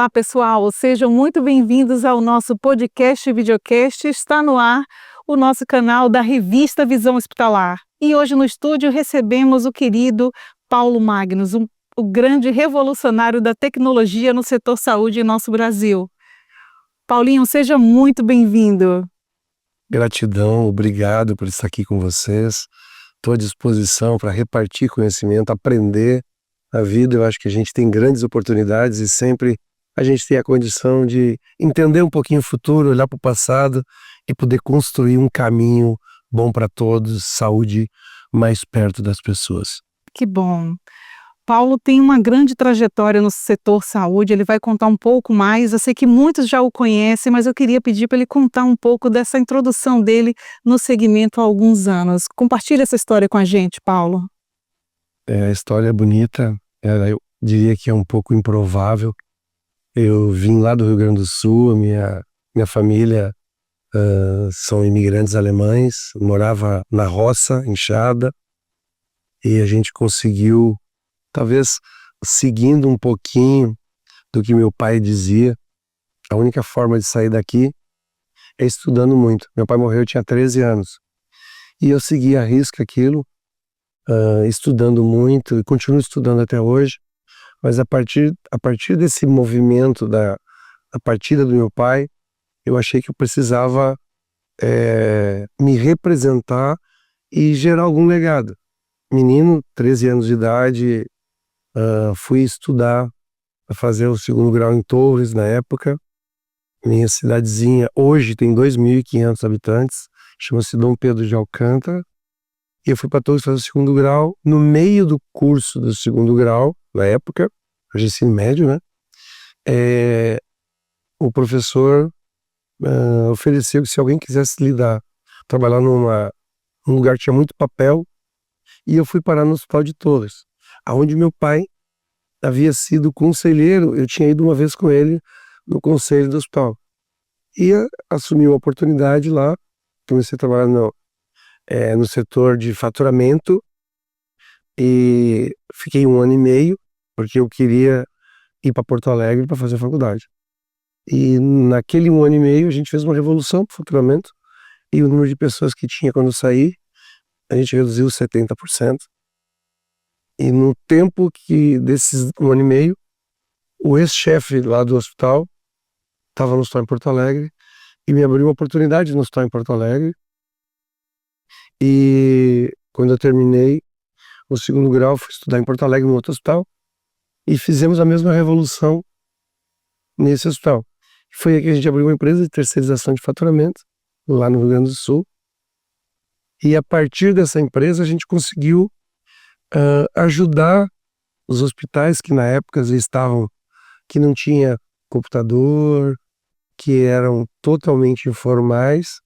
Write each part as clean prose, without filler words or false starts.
Olá, pessoal, sejam muito bem-vindos ao nosso podcast e videocast. Está no ar o nosso canal da revista Visão Hospitalar. E hoje no estúdio recebemos o querido Paulo Magnus, o grande revolucionário da tecnologia no setor saúde em nosso Brasil. Paulinho, seja muito bem-vindo. Gratidão, obrigado por estar aqui com vocês. Estou à disposição para repartir conhecimento, aprender a vida. Eu acho que a gente tem grandes oportunidades e sempre a gente tem a condição de entender um pouquinho o futuro, olhar para o passado e poder construir um caminho bom para todos, saúde mais perto das pessoas. Que bom. Paulo tem uma grande trajetória no setor saúde, ele vai contar um pouco mais. Eu sei que muitos já o conhecem, mas eu queria pedir para ele contar um pouco dessa introdução dele no segmento há alguns anos. Compartilhe essa história com a gente, Paulo. A história é bonita, eu diria que é um pouco improvável. Eu vim lá do Rio Grande do Sul, minha família são imigrantes alemães, morava na roça, enxada, e a gente conseguiu, talvez seguindo um pouquinho do que meu pai dizia, a única forma de sair daqui é estudando muito. Meu pai morreu, eu tinha 13 anos. E eu segui à risca aquilo, estudando muito, e continuo estudando até hoje. Mas a partir desse movimento da partida do meu pai, eu achei que eu precisava me representar e gerar algum legado. Menino, 13 anos de idade, fui estudar, fazer o segundo grau em Torres na época. Minha cidadezinha hoje tem 2.500 habitantes, chama-se Dom Pedro de Alcântara. E eu fui para Torres fazer o segundo grau. No meio do curso do segundo grau, na época, hoje ensino médio, né? O professor ofereceu que se alguém quisesse trabalhar num lugar que tinha muito papel, e eu fui parar no Hospital de Torres, aonde meu pai havia sido conselheiro. Eu tinha ido uma vez com ele no conselho do hospital. E assumi uma oportunidade lá, comecei a trabalhar no setor de faturamento e fiquei 1 ano e meio, porque eu queria ir para Porto Alegre para fazer a faculdade. E naquele 1 ano e meio a gente fez uma revolução para o faturamento, e o número de pessoas que tinha quando eu saí, a gente reduziu 70%. E no tempo desses 1 ano e meio, o ex-chefe lá do hospital estava no hospital em Porto Alegre e me abriu uma oportunidade no hospital em Porto Alegre. E quando eu terminei o segundo grau, fui estudar em Porto Alegre, no outro hospital, e fizemos a mesma revolução nesse hospital. Foi aí que a gente abriu uma empresa de terceirização de faturamento, lá no Rio Grande do Sul. E a partir dessa empresa a gente conseguiu ajudar os hospitais que na época que não tinha computador, que eram totalmente informais,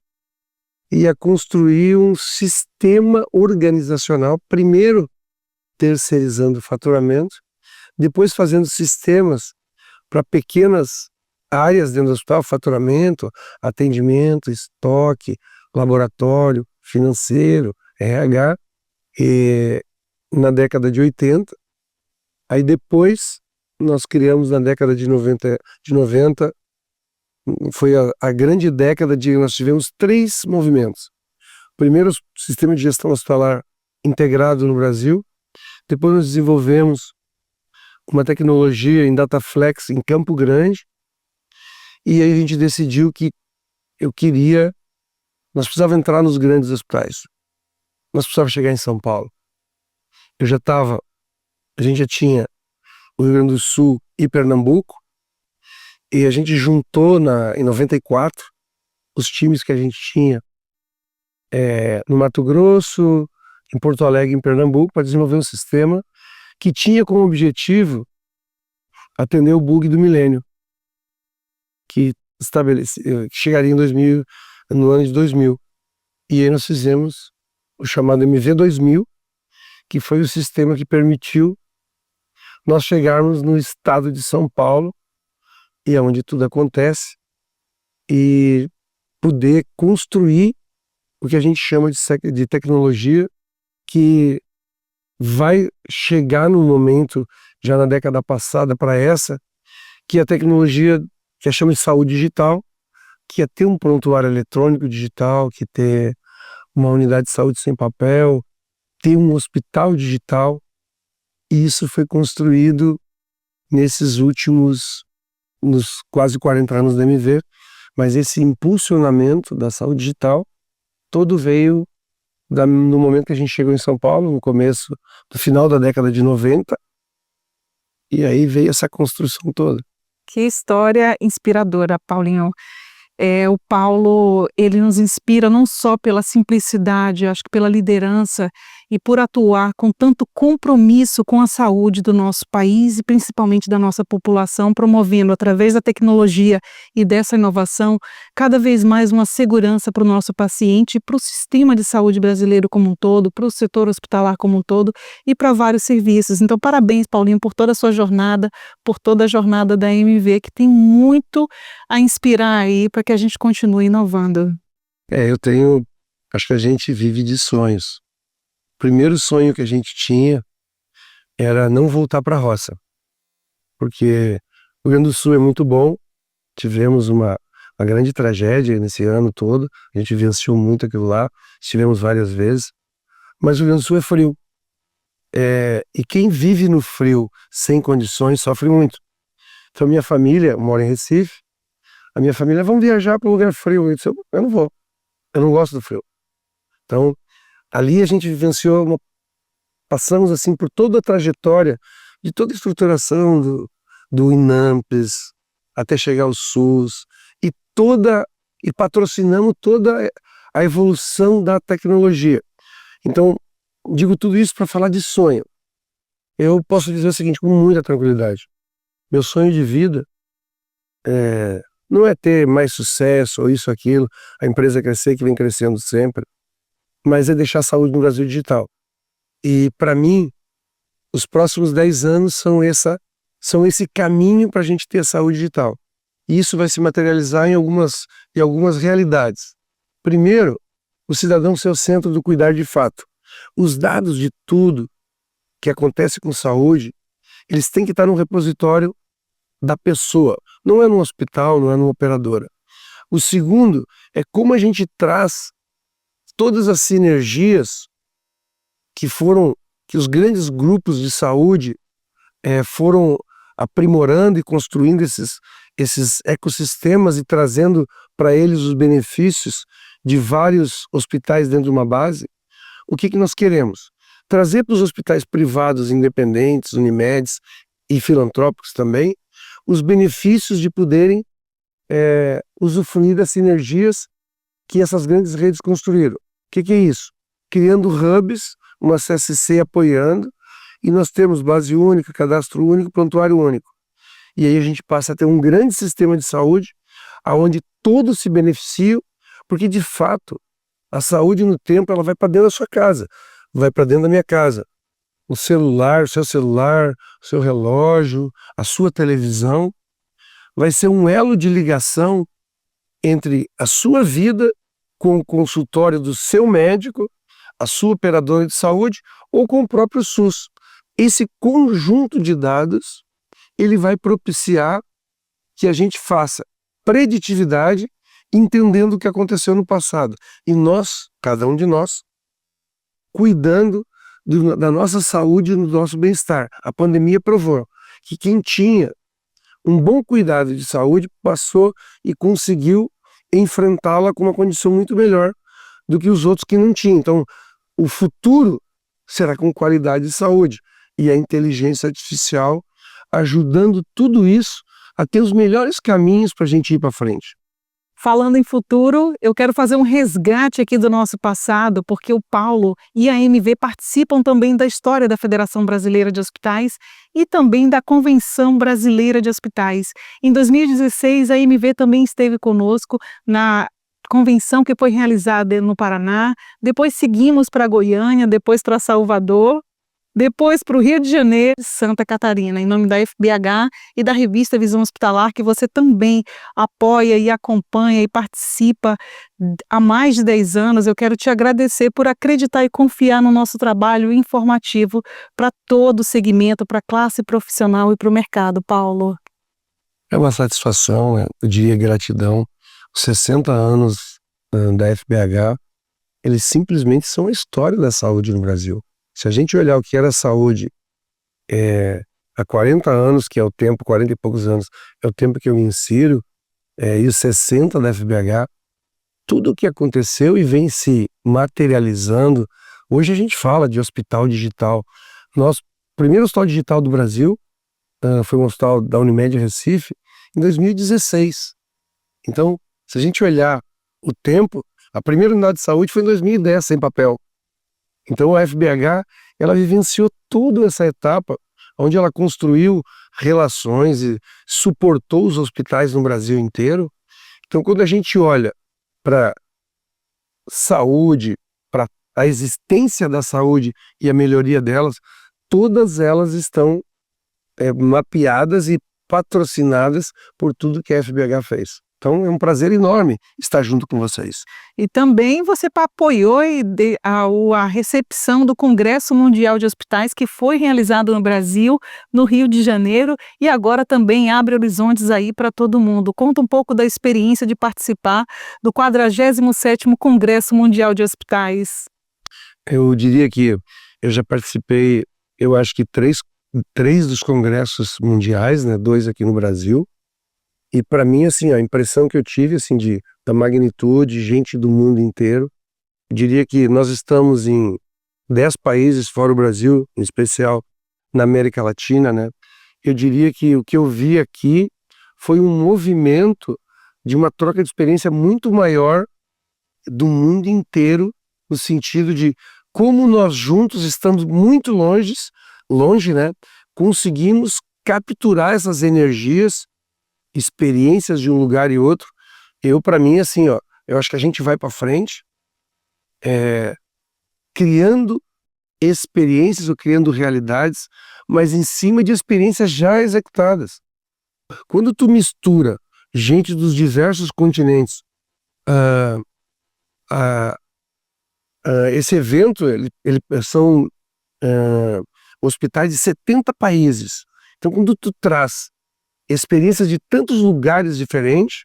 e a construir um sistema organizacional, primeiro terceirizando o faturamento, depois fazendo sistemas para pequenas áreas dentro do hospital, faturamento, atendimento, estoque, laboratório, financeiro, RH, e na década de 80. Aí depois nós criamos na década de 90, foi a grande década nós tivemos 3 movimentos. Primeiro, o sistema de gestão hospitalar integrado no Brasil. Depois nós desenvolvemos uma tecnologia em DataFlex em Campo Grande. E aí a gente decidiu que nós precisávamos entrar nos grandes hospitais. Nós precisávamos chegar em São Paulo. A gente já tinha o Rio Grande do Sul e Pernambuco, e a gente juntou em 94 os times que a gente tinha no Mato Grosso, em Porto Alegre e em Pernambuco, para desenvolver um sistema que tinha como objetivo atender o bug do milênio, que chegaria no ano de 2000. E aí nós fizemos o chamado MV2000, que foi o sistema que permitiu nós chegarmos no estado de São Paulo, e é onde tudo acontece, e poder construir o que a gente chama de tecnologia, que vai chegar no momento, já na década passada para essa, que a tecnologia, que chama de saúde digital, que é ter um prontuário eletrônico digital, que ter uma unidade de saúde sem papel, ter um hospital digital. E isso foi construído nesses últimos, nos quase 40 anos da MV, mas esse impulsionamento da saúde digital todo veio no momento que a gente chegou em São Paulo, no final da década de 90, e aí veio essa construção toda. Que história inspiradora, Paulinho. O Paulo, ele nos inspira não só pela simplicidade, acho que pela liderança e por atuar com tanto compromisso com a saúde do nosso país e principalmente da nossa população, promovendo através da tecnologia e dessa inovação cada vez mais uma segurança para o nosso paciente, para o sistema de saúde brasileiro como um todo, para o setor hospitalar como um todo e para vários serviços. Então, parabéns, Paulinho, por toda a sua jornada, por toda a jornada da MV, que tem muito a inspirar aí para que a gente continue inovando. Acho que a gente vive de sonhos. O primeiro sonho que a gente tinha era não voltar para a roça, porque o Rio Grande do Sul é muito bom, tivemos uma grande tragédia nesse ano todo, a gente vivenciou muito aquilo lá, estivemos várias vezes, mas o Rio Grande do Sul é frio, e quem vive no frio sem condições sofre muito. Então minha família mora em Recife, a minha família, vamos viajar para um lugar frio. Eu disse, eu não vou, eu não gosto do frio. Então, ali a gente vivenciou, passamos assim por toda a trajetória de toda a estruturação do INAMPES, até chegar ao SUS, e patrocinamos toda a evolução da tecnologia. Então, digo tudo isso para falar de sonho. Eu posso dizer o seguinte, com muita tranquilidade. Meu sonho de vida não é ter mais sucesso ou isso, aquilo, a empresa crescer, que vem crescendo sempre, mas é deixar a saúde no Brasil digital. E para mim, os próximos 10 anos são esse caminho para a gente ter a saúde digital. E isso vai se materializar em algumas realidades. Primeiro, o cidadão ser o centro do cuidar de fato. Os dados de tudo que acontece com saúde, eles têm que estar no repositório da pessoa, não é no hospital, não é numa operadora. O segundo é como a gente traz todas as sinergias que os grandes grupos de saúde foram aprimorando e construindo esses ecossistemas e trazendo para eles os benefícios de vários hospitais dentro de uma base. O que nós queremos? Trazer para os hospitais privados independentes, Unimedes e filantrópicos também, os benefícios de poderem usufruir das sinergias que essas grandes redes construíram. O que é isso? Criando hubs, uma CSC apoiando, e nós temos base única, cadastro único, prontuário único. E aí a gente passa a ter um grande sistema de saúde, onde todos se beneficiam, porque de fato a saúde no tempo ela vai para dentro da sua casa, vai para dentro da minha casa. O seu celular, o seu relógio, a sua televisão, vai ser um elo de ligação entre a sua vida com o consultório do seu médico, a sua operadora de saúde ou com o próprio SUS. Esse conjunto de dados, ele vai propiciar que a gente faça preditividade entendendo o que aconteceu no passado. E nós, cada um de nós, cuidando da nossa saúde e do nosso bem-estar. A pandemia provou que quem tinha um bom cuidado de saúde passou e conseguiu enfrentá-la com uma condição muito melhor do que os outros que não tinham. Então, o futuro será com qualidade de saúde e a inteligência artificial ajudando tudo isso a ter os melhores caminhos para a gente ir para frente. Falando em futuro, eu quero fazer um resgate aqui do nosso passado, porque o Paulo e a MV participam também da história da Federação Brasileira de Hospitais e também da Convenção Brasileira de Hospitais. Em 2016, a MV também esteve conosco na convenção que foi realizada no Paraná, depois seguimos para Goiânia, depois para Salvador, depois para o Rio de Janeiro e Santa Catarina, em nome da FBH e da revista Visão Hospitalar, que você também apoia e acompanha e participa há mais de 10 anos. Eu quero te agradecer por acreditar e confiar no nosso trabalho informativo para todo o segmento, para a classe profissional e para o mercado, Paulo. É uma satisfação, eu diria gratidão. Os 60 anos da FBH, eles simplesmente são a história da saúde no Brasil. Se a gente olhar o que era a saúde há 40 anos, que é o tempo, 40 e poucos anos, é o tempo que eu me insiro, e os 60 da FBH, tudo o que aconteceu e vem se materializando. Hoje a gente fala de hospital digital. Nosso primeiro hospital digital do Brasil foi um hospital da Unimed Recife em 2016. Então, se a gente olhar o tempo, a primeira unidade de saúde foi em 2010, sem papel. Então a FBH, ela vivenciou toda essa etapa, onde ela construiu relações e suportou os hospitais no Brasil inteiro. Então, quando a gente olha para saúde, para a existência da saúde e a melhoria delas, todas elas estão mapeadas e patrocinadas por tudo que a FBH fez. Então é um prazer enorme estar junto com vocês. E também você apoiou a recepção do Congresso Mundial de Hospitais, que foi realizado no Brasil, no Rio de Janeiro, e agora também abre horizontes aí para todo mundo. Conta um pouco da experiência de participar do 47º Congresso Mundial de Hospitais. Eu diria que eu já participei, eu acho que três dos congressos mundiais, né, 2 aqui no Brasil. E para mim, assim, a impressão que eu tive, assim, da magnitude, gente do mundo inteiro, eu diria que nós estamos em 10 países fora o Brasil, em especial na América Latina, né? Eu diria que o que eu vi aqui foi um movimento de uma troca de experiência muito maior do mundo inteiro, no sentido de como nós juntos estamos muito longe, né? Conseguimos capturar essas energias, experiências de um lugar e outro. Para mim, assim, eu acho que a gente vai para frente criando experiências ou criando realidades, mas em cima de experiências já executadas. Quando tu mistura gente dos diversos continentes, esse evento, ele são hospitais de 70 países. Então, quando tu traz experiências de tantos lugares diferentes,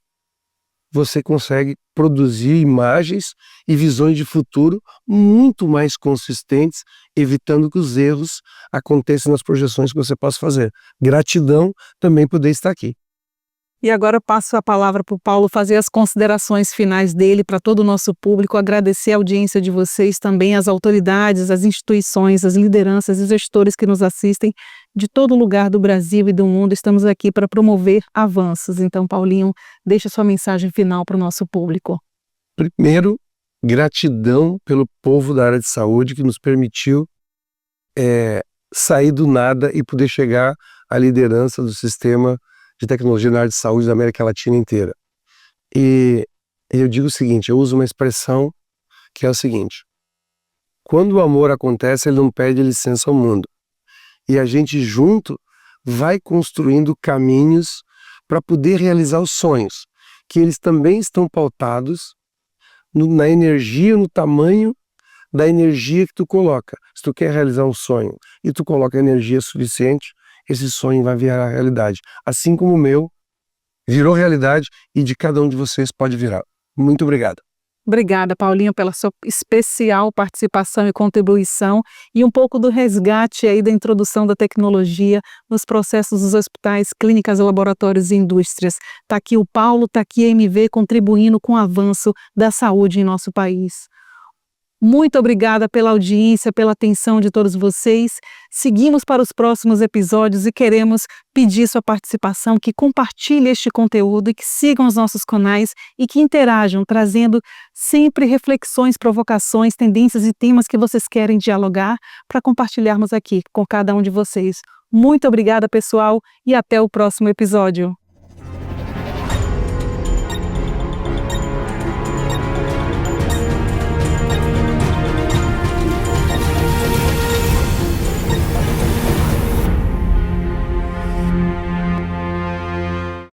você consegue produzir imagens e visões de futuro muito mais consistentes, evitando que os erros aconteçam nas projeções que você possa fazer. Gratidão também poder estar aqui. E agora eu passo a palavra para o Paulo fazer as considerações finais dele para todo o nosso público, agradecer a audiência de vocês, também as autoridades, as instituições, as lideranças e gestores que nos assistem de todo lugar do Brasil e do mundo. Estamos aqui para promover avanços. Então, Paulinho, deixa sua mensagem final para o nosso público. Primeiro, gratidão pelo povo da área de saúde que nos permitiu sair do nada e poder chegar à liderança do sistema de tecnologia na área de saúde da América Latina inteira. E eu digo o seguinte, eu uso uma expressão que é o seguinte: quando o amor acontece, ele não pede licença ao mundo. E a gente junto vai construindo caminhos para poder realizar os sonhos, que eles também estão pautados na energia, no tamanho da energia que tu coloca. Se tu quer realizar um sonho e tu coloca energia suficiente, esse sonho vai virar realidade. Assim como o meu virou realidade e de cada um de vocês pode virar. Muito obrigado. Obrigada, Paulinho, pela sua especial participação e contribuição e um pouco do resgate aí da introdução da tecnologia nos processos dos hospitais, clínicas, laboratórios e indústrias. Está aqui o Paulo, está aqui a MV contribuindo com o avanço da saúde em nosso país. Muito obrigada pela audiência, pela atenção de todos vocês. Seguimos para os próximos episódios e queremos pedir sua participação, que compartilhe este conteúdo e que sigam os nossos canais e que interajam, trazendo sempre reflexões, provocações, tendências e temas que vocês querem dialogar para compartilharmos aqui com cada um de vocês. Muito obrigada, pessoal, e até o próximo episódio.